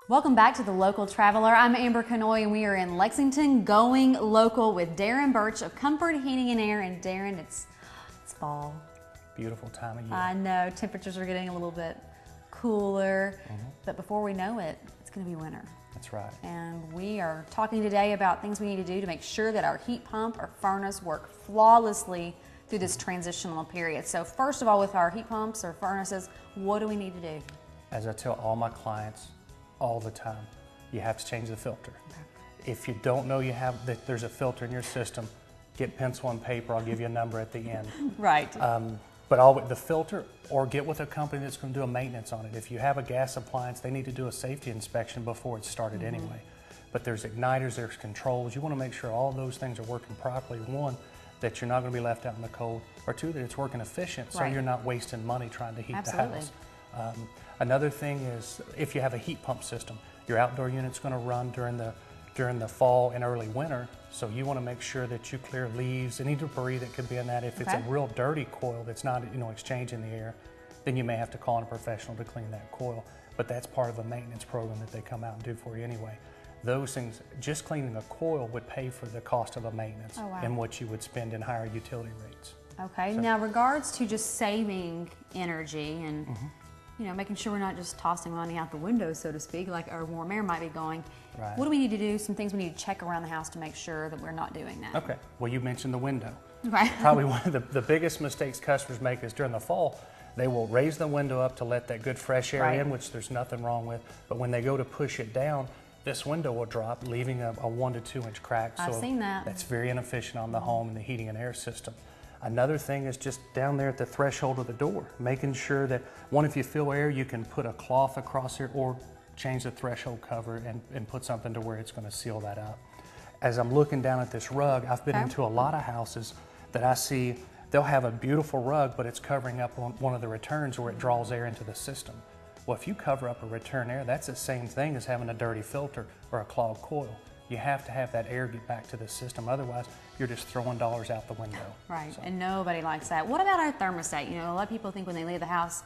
Welcome back to The Local Traveler. I'm Amber Canoy and we are in Lexington going local with Darren Birch of Comfort Heating and Air. And Darren, it's fall. Beautiful time of year. I know, temperatures are getting a little bit cooler, but before we know it, it's going to be winter. That's right. And we are talking today about things we need to do to make sure that our heat pump or furnace work flawlessly through this transitional period. So first of all, with our heat pumps or furnaces, what do we need to do? As I tell all my clients all the time, you have to change the filter. Okay. If you don't know that there's a filter in your system, get pencil and paper. I'll give you a number at the end. Right. But the filter, or get with a company that's going to do a maintenance on it. If you have a gas appliance, they need to do a safety inspection before it's started anyway. But there's igniters, there's controls. You want to make sure all those things are working properly. One, that you're not going to be left out in the cold, or two, that it's working efficient, so you're not wasting money trying to heat the house. Another thing is, if you have a heat pump system, your outdoor unit's going to run during the fall and early winter, so you want to make sure that you clear leaves, any debris that could be in that. If it's a real dirty coil that's not exchanging the air, then you may have to call in a professional to clean that coil. But that's part of a maintenance program that they come out and do for you anyway. Those things, just cleaning a coil would pay for the cost of a maintenance and what you would spend in higher utility rates. Okay, so now regards to just saving energy and making sure we're not just tossing money out the window, so to speak, like our warm air might be going. Right. What do we need to do? Some things we need to check around the house to make sure that we're not doing that. Okay, well, you mentioned the window. Right. Probably one of the biggest mistakes customers make is during the fall, they will raise the window up to let that good fresh air in, which there's nothing wrong with, but when they go to push it down, this window will drop, leaving a 1 to 2 inch crack. I've seen that. That's very inefficient on the home and the heating and air system. Another thing is just down there at the threshold of the door, making sure that, one, if you feel air, you can put a cloth across here or change the threshold cover and put something to where it's going to seal that up. As I'm looking down at this rug, I've been into a lot of houses that I see, they'll have a beautiful rug, but it's covering up on one of the returns where it draws air into the system. Well, if you cover up a return air, that's the same thing as having a dirty filter or a clogged coil. You have to have that air get back to the system, otherwise you're just throwing dollars out the window. Right, and nobody likes that. What about our thermostat? A lot of people think when they leave the house,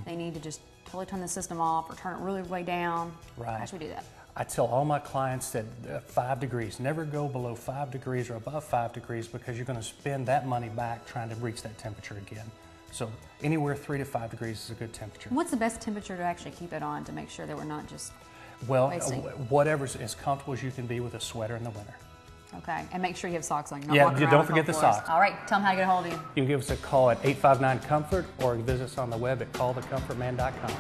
they need to just totally turn the system off or turn it really way down. Right. How should we do that? I tell all my clients that 5 degrees, never go below 5 degrees or above 5 degrees, because you're going to spend that money back trying to reach that temperature again. So anywhere 3 to 5 degrees is a good temperature. What's the best temperature to actually keep it on to make sure that we're not just wasting? Whatever's as comfortable as you can be with a sweater in the winter. Okay, and make sure you have socks on. Don't forget the socks. All right, tell them how to get a hold of you. You can give us a call at 859-COMFORT or visit us on the web at callthecomfortman.com.